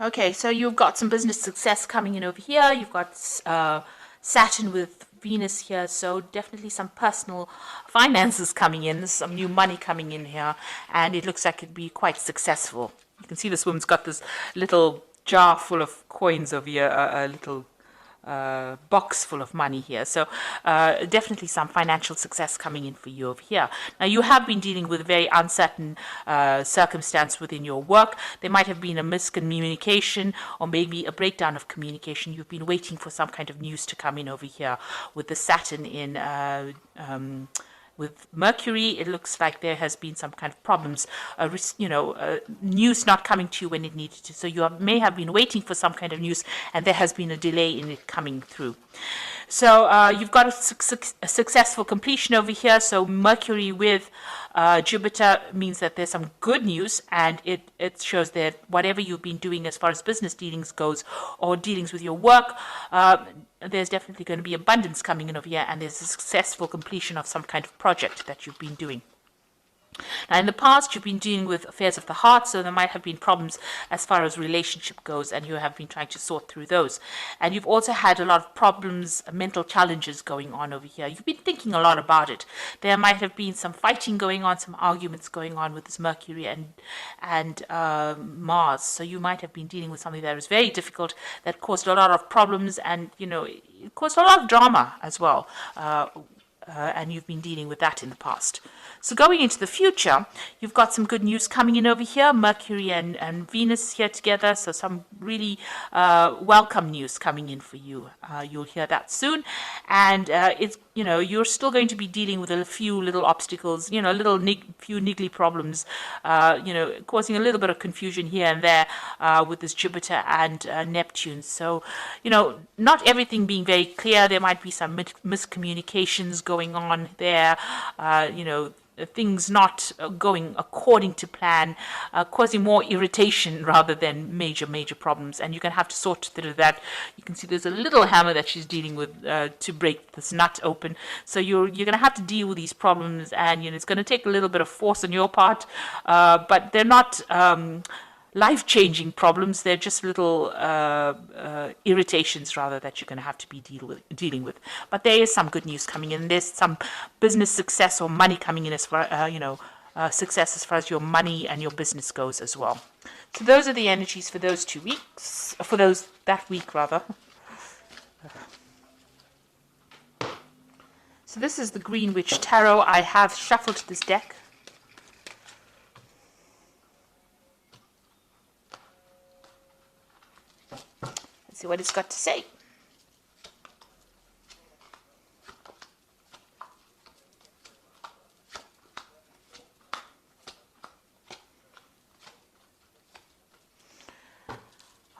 Okay, so you've got some business success coming in over here. You've got Saturn with Venus here, so definitely some personal finances coming in, some new money coming in here, and it looks like it'd be quite successful. You can see this woman's got this little jar full of coins over here, a little box full of money here. So definitely some financial success coming in for you over here. Now, you have been dealing with a very uncertain circumstance within your work. There might have been a miscommunication or maybe a breakdown of communication. You've been waiting for some kind of news to come in over here with the Saturn in with Mercury. It looks like there has been some kind of problems, news not coming to you when it needed to. So you may have been waiting for some kind of news, and there has been a delay in it coming through. So you've got a successful completion over here. So Mercury with Jupiter means that there's some good news, and it shows that whatever you've been doing as far as business dealings goes or dealings with your work, there's definitely going to be abundance coming in over here, and there's a successful completion of some kind of project that you've been doing. Now, in the past, you've been dealing with affairs of the heart, so there might have been problems as far as relationship goes, and you have been trying to sort through those. And you've also had a lot of problems, mental challenges going on over here. You've been thinking a lot about it. There might have been some fighting going on, some arguments going on with this Mercury and Mars. So you might have been dealing with something that was very difficult, that caused a lot of problems, and, it caused a lot of drama as well. And you've been dealing with that in the past. So going into the future, you've got some good news coming in over here, Mercury and Venus here together, so some really welcome news coming in for you. You'll hear that soon, and you're still going to be dealing with a few little obstacles, few niggly problems, causing a little bit of confusion here and there with this Jupiter and Neptune. So, not everything being very clear. There might be some miscommunications going on there, things not going according to plan, causing more irritation rather than major problems. And you're going to have to sort through that. You can see there's a little hammer that she's dealing with to break this nut open. So you're going to have to deal with these problems, and it's going to take a little bit of force on your part, but they're not life-changing problems. They're just little irritations rather that you're going to have to be dealing with. But there is some good news coming in. There's some business success or money coming in as far success as far as your money and your business goes as well. So those are the energies for those 2 weeks, that week rather. So this is the Green Witch Tarot. I have shuffled this deck. See what it's got to say.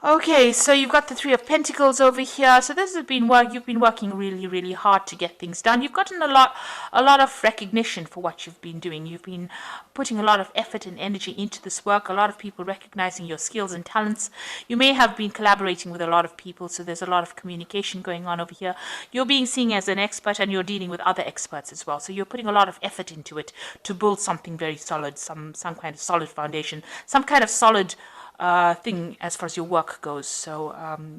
Okay, so you've got the Three of Pentacles over here. So this has been work. You've been working really hard to get things done. You've gotten a lot of recognition for what you've been doing. You've been putting a lot of effort and energy into this work. A lot of people recognizing your skills and talents. You may have been collaborating with a lot of people, so there's a lot of communication going on over here. You're being seen as an expert, and you're dealing with other experts as well. So you're putting a lot of effort into it to build something very solid, some kind of solid foundation, some kind of solid thing as far as your work goes. So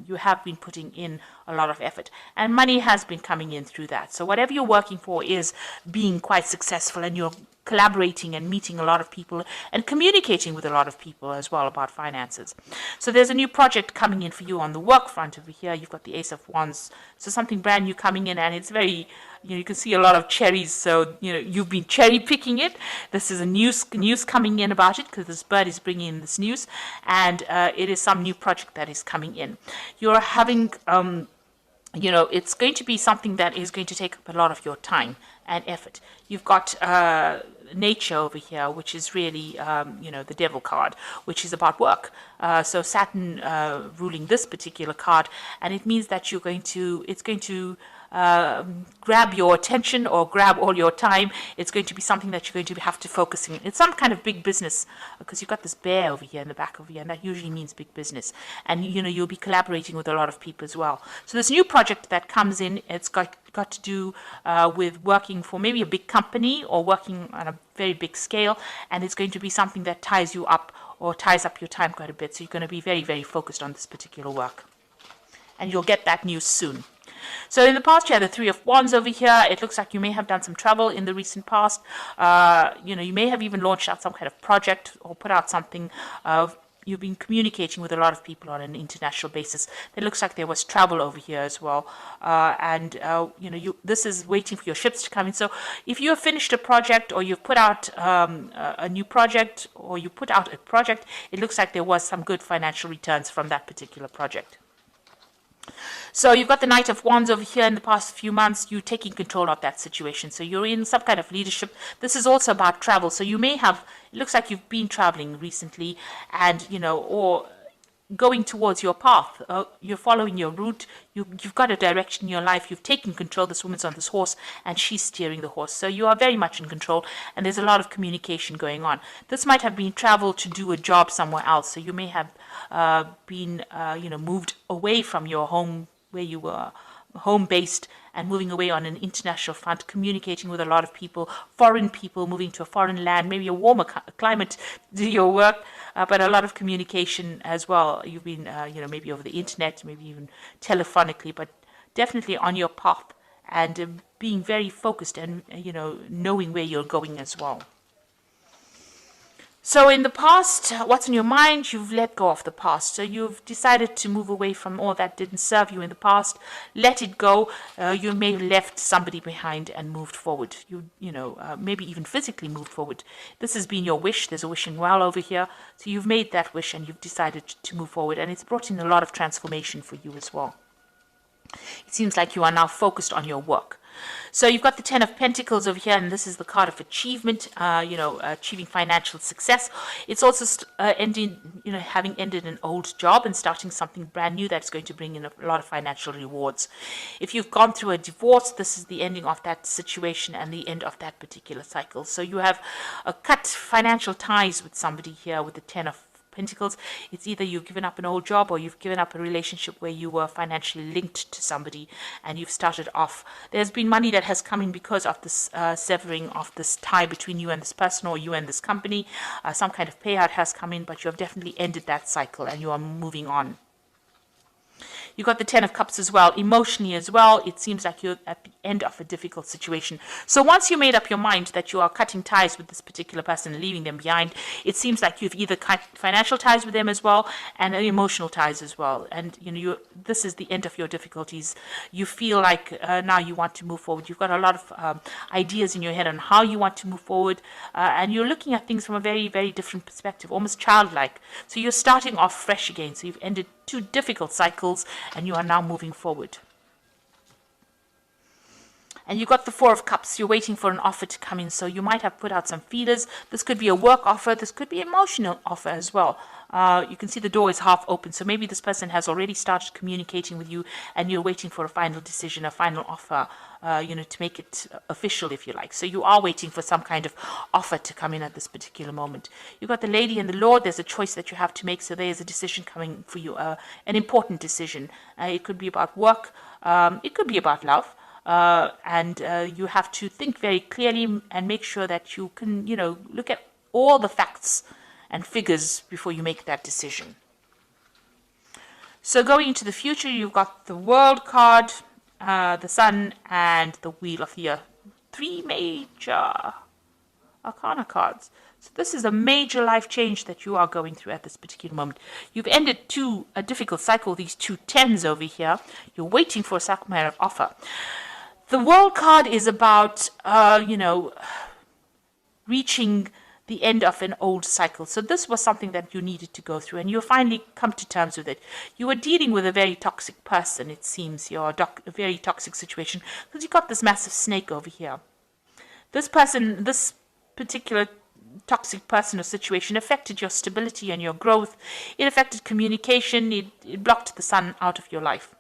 you have been putting in a lot of effort, and money has been coming in through that. So whatever you're working for is being quite successful, and you're collaborating and meeting a lot of people and communicating with a lot of people as well about finances. So there's a new project coming in for you on the work front over here. You've got the Ace of Wands, so something brand new coming in, and it's very, you can see a lot of cherries. So you've been cherry picking it. This is a news coming in about it, because this bird is bringing in this news, and it is some new project that is coming in. You're having it's going to be something that is going to take up a lot of your time and effort. You've got nature over here, which is really, the devil card, which is about work. So Saturn ruling this particular card, and it means that it's going to grab your attention or grab all your time. It's going to be something that you're going to have to focus on. It's some kind of big business, because you've got this bear over here in the back over here, and that usually means big business. And you'll be collaborating with a lot of people as well. So this new project that comes in, it's got to do with working for maybe a big company or working on a very big scale, and it's going to be something that ties you up or ties up your time quite a bit. So you're going to be very, very focused on this particular work. And you'll get that news soon. So in the past, you had the Three of Wands over here. It looks like you may have done some travel in the recent past. You may have even launched out some kind of project or put out something. You've been communicating with a lot of people on an international basis. It looks like there was travel over here as well. This is waiting for your ships to come in. So if you have finished a project, or you've put out a new project, or you put out a project, it looks like there was some good financial returns from that particular project. So you've got the Knight of Wands over here. In the past few months, you're taking control of that situation. So you're in some kind of leadership. This is also about travel. So you may have, it looks like you've been traveling recently, and, or going towards your path. You're following your route. You've got a direction in your life. You've taken control. This woman's on this horse, and she's steering the horse. So you are very much in control, and there's a lot of communication going on. This might have been travel to do a job somewhere else. So you may have been, moved away from your home, where you were home-based, and moving away on an international front, communicating with a lot of people, foreign people, moving to a foreign land, maybe a warmer climate to do your work, but a lot of communication as well. You've been, maybe over the internet, maybe even telephonically, but definitely on your path, and being very focused and, knowing where you're going as well. So in the past, what's in your mind? You've let go of the past. So you've decided to move away from all that didn't serve you in the past. Let it go. You may have left somebody behind and moved forward. Maybe even physically moved forward. This has been your wish. There's a wishing well over here. So you've made that wish, and you've decided to move forward. And it's brought in a lot of transformation for you as well. It seems like you are now focused on your work. So you've got the Ten of Pentacles over here, and this is the card of achievement, achieving financial success. It's also having ended an old job and starting something brand new that's going to bring in a lot of financial rewards. If you've gone through a divorce, this is the ending of that situation and the end of that particular cycle. So you have cut financial ties with somebody here with the Ten of Pentacles. It's either you've given up an old job, or you've given up a relationship where you were financially linked to somebody, and you've started off. There's been money that has come in because of this severing of this tie between you and this person, or you and this company. Some kind of payout has come in, but you have definitely ended that cycle, and you are moving on. You've got the Ten of Cups as well. Emotionally as well, it seems like you're at the end of a difficult situation. So once you made up your mind that you are cutting ties with this particular person and leaving them behind, it seems like you've either cut financial ties with them as well, and emotional ties as well. And this is the end of your difficulties. You feel like now you want to move forward. You've got a lot of ideas in your head on how you want to move forward, and you're looking at things from a very, very different perspective, almost childlike. So you're starting off fresh again. So you've ended 2 difficult cycles, and you are now moving forward. And you got the Four of Cups. You're waiting for an offer to come in. So you might have put out some feelers. This could be a work offer. This could be an emotional offer as well. You can see the door is half open. So maybe this person has already started communicating with you, and you're waiting for a final decision, a final offer, to make it official, if you like. So you are waiting for some kind of offer to come in at this particular moment. You've got the Lady and the Lord. There's a choice that you have to make. So there is a decision coming for you, an important decision. It could be about work. It could be about love. And you have to think very clearly and make sure that you can, look at all the facts and figures before you make that decision. So going into the future, you've got the World card, the Sun, and the Wheel of the Year. 3 major Arcana cards. So this is a major life change that you are going through at this particular moment. You've ended a difficult cycle, these 2 tens over here. You're waiting for a sacramental offer. The World card is about, reaching the end of an old cycle. So this was something that you needed to go through, and you finally come to terms with it. You were dealing with a very toxic person, it seems. You're a very toxic situation, because you've got this massive snake over here. This person, this particular toxic person or situation affected your stability and your growth. It affected communication. It blocked the sun out of your life.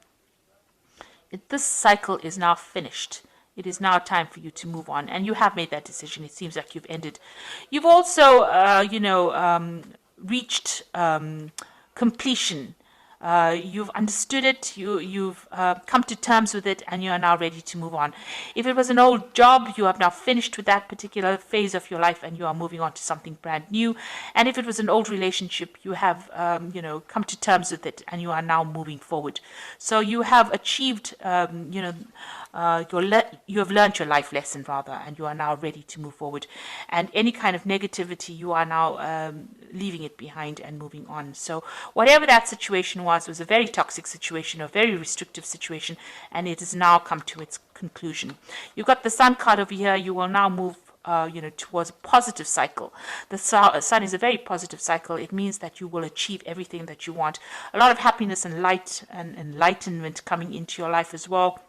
This cycle is now finished. It is now time for you to move on, and you have made that decision. It seems like you've ended. You've also, reached completion You've understood it, you've come to terms with it, and you are now ready to move on. If it was an old job, you have now finished with that particular phase of your life and you are moving on to something brand new. And if it was an old relationship, you have come to terms with it and you are now moving forward. So you have achieved you have learned your life lesson rather, and you are now ready to move forward. And any kind of negativity, you are now leaving it behind and moving on. So whatever that situation was a very toxic situation, a very restrictive situation, and it has now come to its conclusion. You've got the Sun card over here. You will now move towards a positive cycle. The sun is a very positive cycle. It means that you will achieve everything that you want. A lot of happiness and light and enlightenment coming into your life as well.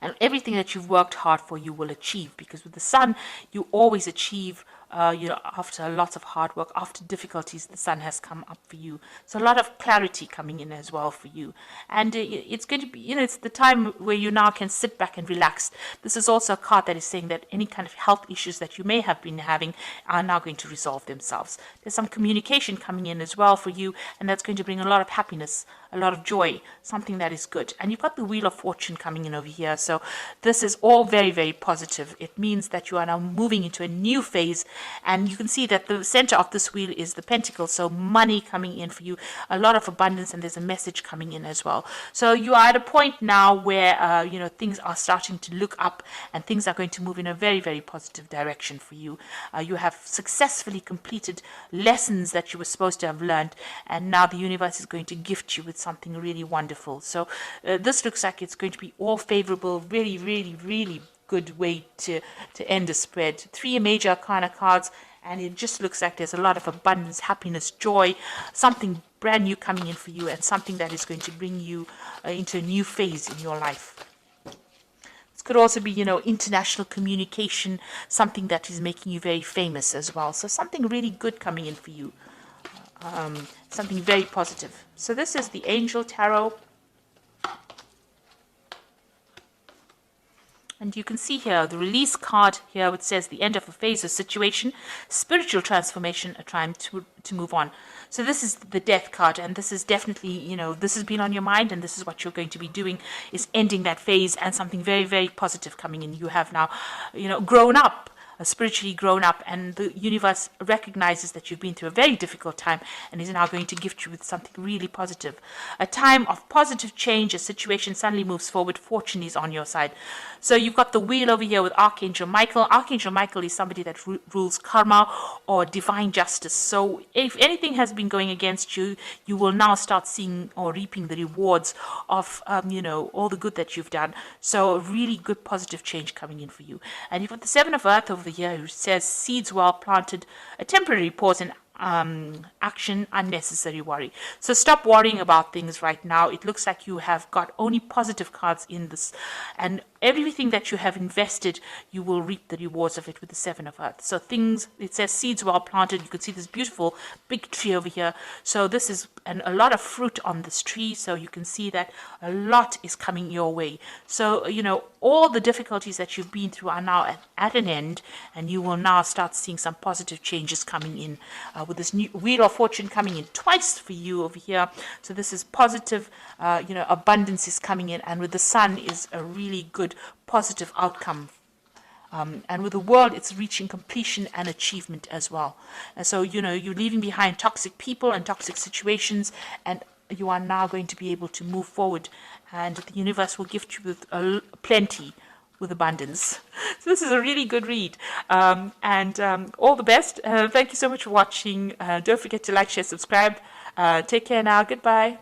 And everything that you've worked hard for, you will achieve, because with the sun, you always achieve. After a lot of hard work, after difficulties, the sun has come up for you. So a lot of clarity coming in as well for you. And it's going to be, it's the time where you now can sit back and relax. This is also a card that is saying that any kind of health issues that you may have been having are now going to resolve themselves. There's some communication coming in as well for you, and that's going to bring a lot of happiness, a lot of joy, something that is good. And you've got the Wheel of Fortune coming in over here. So this is all very, very positive. It means that you are now moving into a new phase. And you can see that the center of this wheel is the pentacle, so money coming in for you, a lot of abundance, and there's a message coming in as well. So you are at a point now where things are starting to look up, and things are going to move in a very, very positive direction for you. You have successfully completed lessons that you were supposed to have learned, and now the universe is going to gift you with something really wonderful. So this looks like it's going to be all favorable, really, really, really good way to end a spread. 3 major arcana cards, and it just looks like there's a lot of abundance, happiness, joy, something brand new coming in for you, and something that is going to bring you into a new phase in your life. This could also be, international communication, something that is making you very famous as well. So something really good coming in for you, something very positive. So this is the Angel Tarot. And you can see here the release card here, which says the end of a phase or situation, spiritual transformation, a time to move on. So this is the Death card, and this is definitely, this has been on your mind, and this is what you're going to be doing, is ending that phase, and something very, very positive coming in. You have now, grown up. Spiritually grown up, and the universe recognizes that you've been through a very difficult time and is now going to gift you with something really positive. A time of positive change, a situation suddenly moves forward, fortune is on your side. So you've got the wheel over here with Archangel Michael. Archangel Michael is somebody that rules karma or divine justice. So if anything has been going against you, you will now start seeing or reaping the rewards of, all the good that you've done. So a really good positive change coming in for you. And you've got the Seven of Earth over here, who says seeds well planted, a temporary pause in action, unnecessary worry. So stop worrying about things right now. It looks like you have got only positive cards in this, and everything that you have invested, you will reap the rewards of it with the Seven of Earth. So things, it says seeds well planted. You can see this beautiful big tree over here. So this is a lot of fruit on this tree. So you can see that a lot is coming your way. So, all the difficulties that you've been through are now at an end, and you will now start seeing some positive changes coming in with this new Wheel of Fortune coming in twice for you over here. So this is positive, abundance is coming in, and with the Sun is a really good positive outcome. And with the World, it's reaching completion and achievement as well. And so, you're leaving behind toxic people and toxic situations, and you are now going to be able to move forward, and the universe will gift you with plenty, with abundance. So this is a really good read, and all the best. Thank you so much for watching. Don't forget to like, share, subscribe. Take care now. Goodbye.